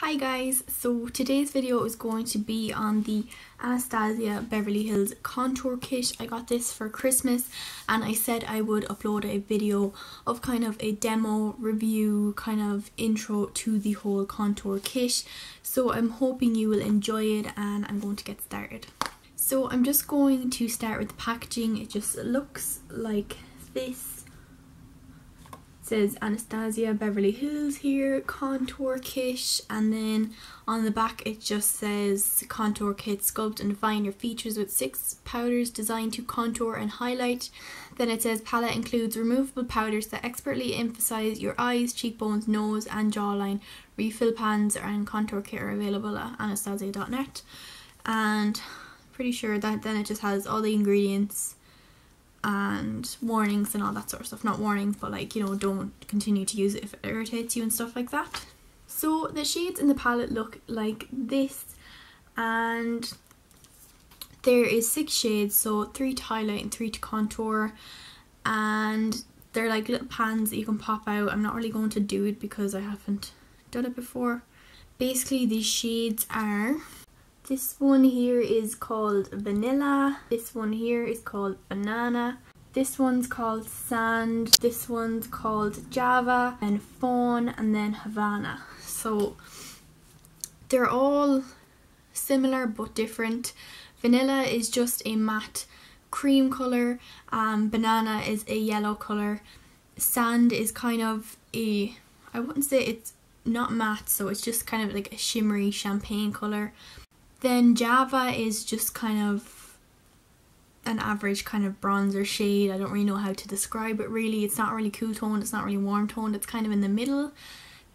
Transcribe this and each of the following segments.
Hi guys, so today's video is going to be on the Anastasia Beverly Hills contour kit. I got this for Christmas and I said I would upload a video of kind of a demo review, kind of intro to the whole contour kit. So I'm hoping you will enjoy it and I'm going to get started. So I'm just going to start with the packaging. It just looks like this. It says Anastasia Beverly Hills here, contour kit, and then on the back it just says contour kit, sculpt and define your features with 6 powders designed to contour and highlight. Then it says palette includes removable powders that expertly emphasize your eyes, cheekbones, nose and jawline. Refill pans and contour kit are available at anastasia.net, and pretty sure that then it just has all the ingredients and warnings and all that sort of stuff. Not warnings, but like, you know, don't continue to use it if it irritates you and stuff like that. So the shades in the palette look like this, and there is 6 shades, so 3 to highlight and 3 to contour, and they're like little pans that you can pop out. I'm not really going to do it because I haven't done it before. Basically these shades are, this one here is called Vanilla, this one here is called Banana, this one's called Sand, this one's called Java, and Fawn, and then Havana. So they're all similar but different. Vanilla is just a matte cream colour, Banana is a yellow colour, Sand is kind of a, I wouldn't say it's not matte, so it's just kind of like a shimmery champagne colour. Then Java is just kind of an average kind of bronzer shade. I don't really know how to describe it really. It's not really cool toned, it's not really warm toned, it's kind of in the middle.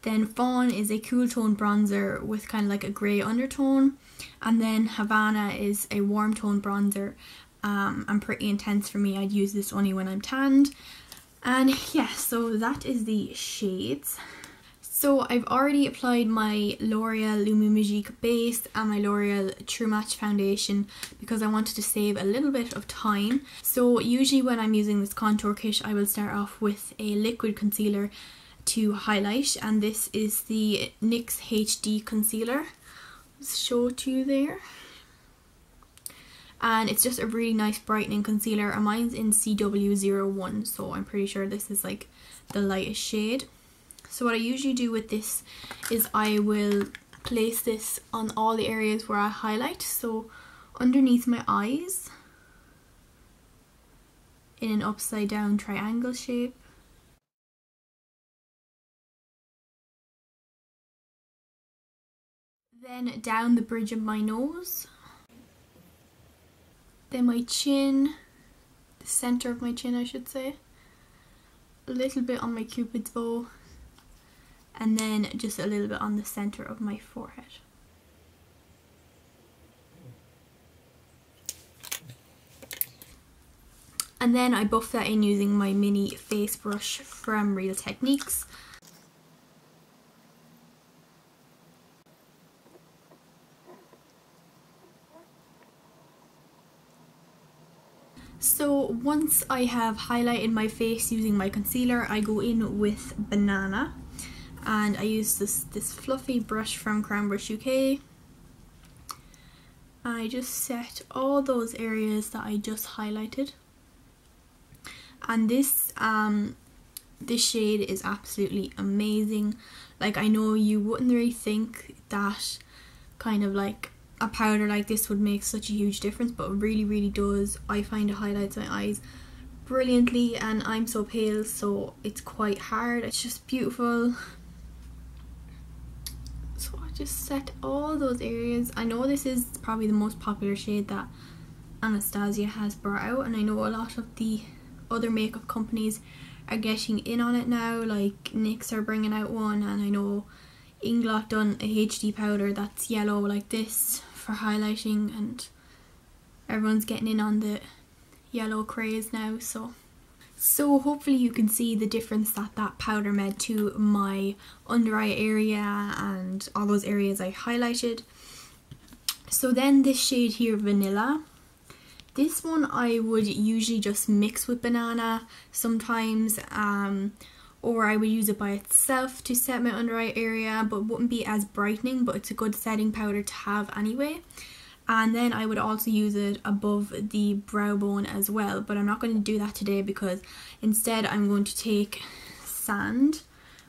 Then Fawn is a cool toned bronzer with kind of like a grey undertone. And then Havana is a warm toned bronzer and pretty intense for me. I'd use this only when I'm tanned. And yeah, so that is the shades. So I've already applied my L'Oreal Lume Magique base and my L'Oreal True Match foundation because I wanted to save a little bit of time. So usually when I'm using this contour kit, I will start off with a liquid concealer to highlight, and this is the NYX HD concealer. I'll show it to you there. And it's just a really nice brightening concealer, and mine's in CW01, so I'm pretty sure this is like the lightest shade. So what I usually do with this is I will place this on all the areas where I highlight. So underneath my eyes in an upside down triangle shape. Then down the bridge of my nose. Then my chin, the center of my chin I should say. A little bit on my cupid's bow. And then just a little bit on the center of my forehead. And then I buff that in using my mini face brush from Real Techniques. So once I have highlighted my face using my concealer, I go in with Banana. And I use this fluffy brush from Crown Brush UK. I just set all those areas that I just highlighted. And this shade is absolutely amazing. Like, I know you wouldn't really think that kind of like a powder like this would make such a huge difference, but it really, really does. I find it highlights my eyes brilliantly, and I'm so pale, so it's quite hard. It's just beautiful. So I just set all those areas. I know this is probably the most popular shade that Anastasia has brought out, and I know a lot of the other makeup companies are getting in on it now, like NYX are bringing out one, and I know Inglot done a HD powder that's yellow like this for highlighting, and everyone's getting in on the yellow craze now. So hopefully you can see the difference that powder made to my under eye area and all those areas I highlighted. So then this shade here, Vanilla, this one I would usually just mix with Banana sometimes, or I would use it by itself to set my under eye area, but it wouldn't be as brightening, but it's a good setting powder to have anyway. And then I would also use it above the brow bone as well, but I'm not going to do that today because instead I'm going to take Sand,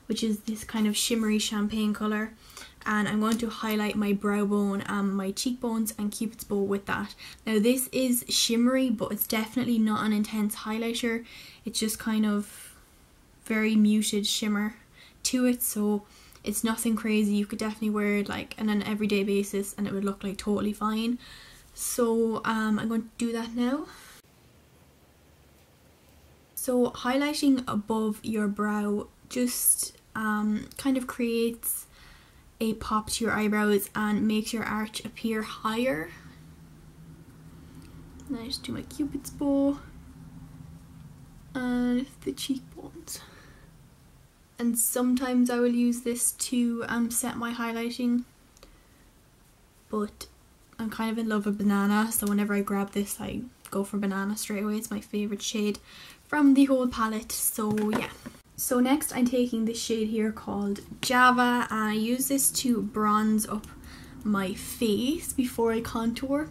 which is this kind of shimmery champagne colour, and I'm going to highlight my brow bone and my cheekbones and Cupid's bow with that. Now this is shimmery, but it's definitely not an intense highlighter. It's just kind of very muted shimmer to it, so it's nothing crazy. You could definitely wear it like on an everyday basis and it would look like totally fine. So I'm going to do that now. So highlighting above your brow just kind of creates a pop to your eyebrows and makes your arch appear higher. And I just do my Cupid's bow and the cheekbones. And sometimes I will use this to set my highlighting, but I'm kind of in love with banana, so whenever I grab this I go for banana straight away. It's my favourite shade from the whole palette, so yeah. So next I'm taking this shade here called Java, and I use this to bronze up my face before I contour.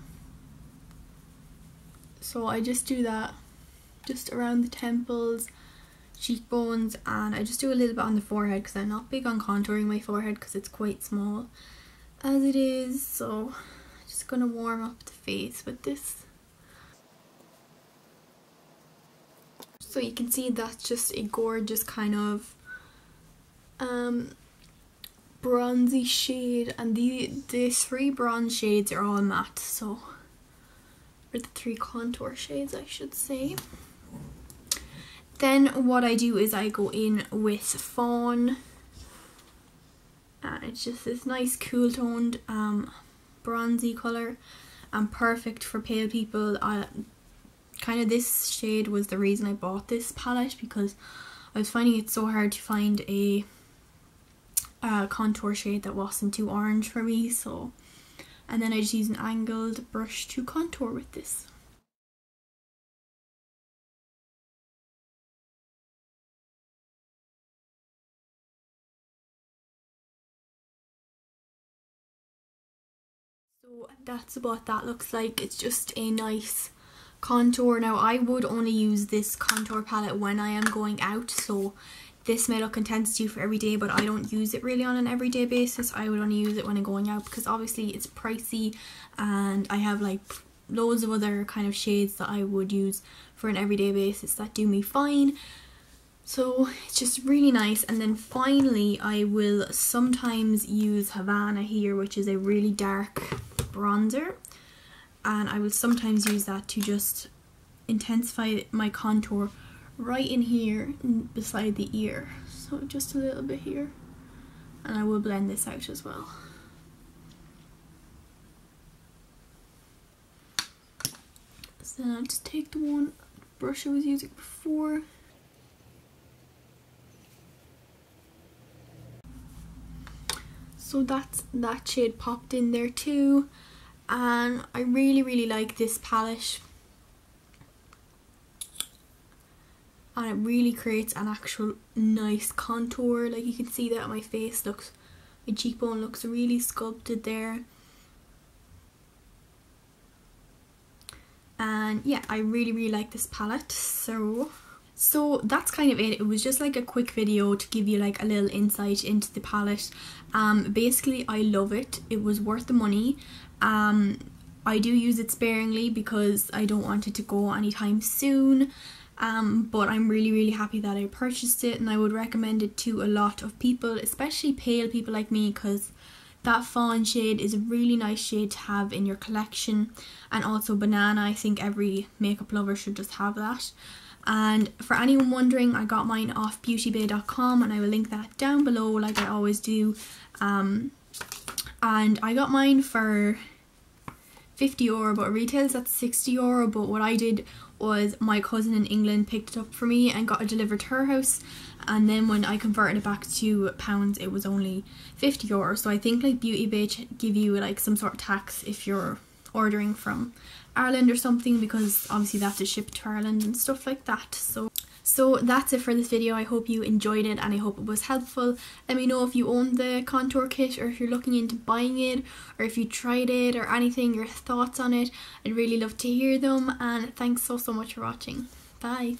So I just do that just around the temples, cheekbones, and I just do a little bit on the forehead because I'm not big on contouring my forehead because it's quite small as it is. So I'm just going to warm up the face with this. So you can see that's just a gorgeous kind of bronzy shade, and the three bronze shades are all matte, so, or the three contour shades I should say. Then what I do is I go in with Fawn, and it's just this nice cool toned bronzy colour and perfect for pale people. Kind of this shade was the reason I bought this palette, because I was finding it so hard to find a contour shade that wasn't too orange for me. So, and then I just use an angled brush to contour with this. So that's what that looks like. It's just a nice contour. Now I would only use this contour palette when I am going out, so this may look intense to you for every day, but I don't use it really on an everyday basis. I would only use it when I'm going out because obviously it's pricey, and I have like loads of other kind of shades that I would use for an everyday basis that do me fine. So it's just really nice. And then finally I will sometimes use Havana here, which is a really dark bronzer, and I will sometimes use that to just intensify my contour right in here beside the ear. So just a little bit here, and I will blend this out as well. So then I'll just take the one brush I was using before. So that's that shade popped in there too, and I really like this palette, and it really creates an actual nice contour. Like you can see that my face looks, my cheekbone looks really sculpted there. And yeah, I really like this palette. So that's kind of it. It was just like a quick video to give you like a little insight into the palette. Basically I love it. It was worth the money. I do use it sparingly because I don't want it to go anytime soon. But I'm really happy that I purchased it, and I would recommend it to a lot of people, especially pale people like me, because that fawn shade is a really nice shade to have in your collection. And also banana, I think every makeup lover should just have that. And for anyone wondering, I got mine off beautybay.com, and I will link that down below like I always do. And I got mine for €50, but it retails at €60. But what I did was my cousin in England picked it up for me and got it delivered to her house, and then when I converted it back to pounds it was only €50. So I think like Beauty Bay give you like some sort of tax if you're ordering from Ireland or something, because obviously they have to ship to Ireland and stuff like that. So So that's it for this video. I hope you enjoyed it and I hope it was helpful. Let me know if you own the contour kit or if you're looking into buying it or if you tried it or anything, your thoughts on it. I'd really love to hear them, and thanks so much for watching. Bye.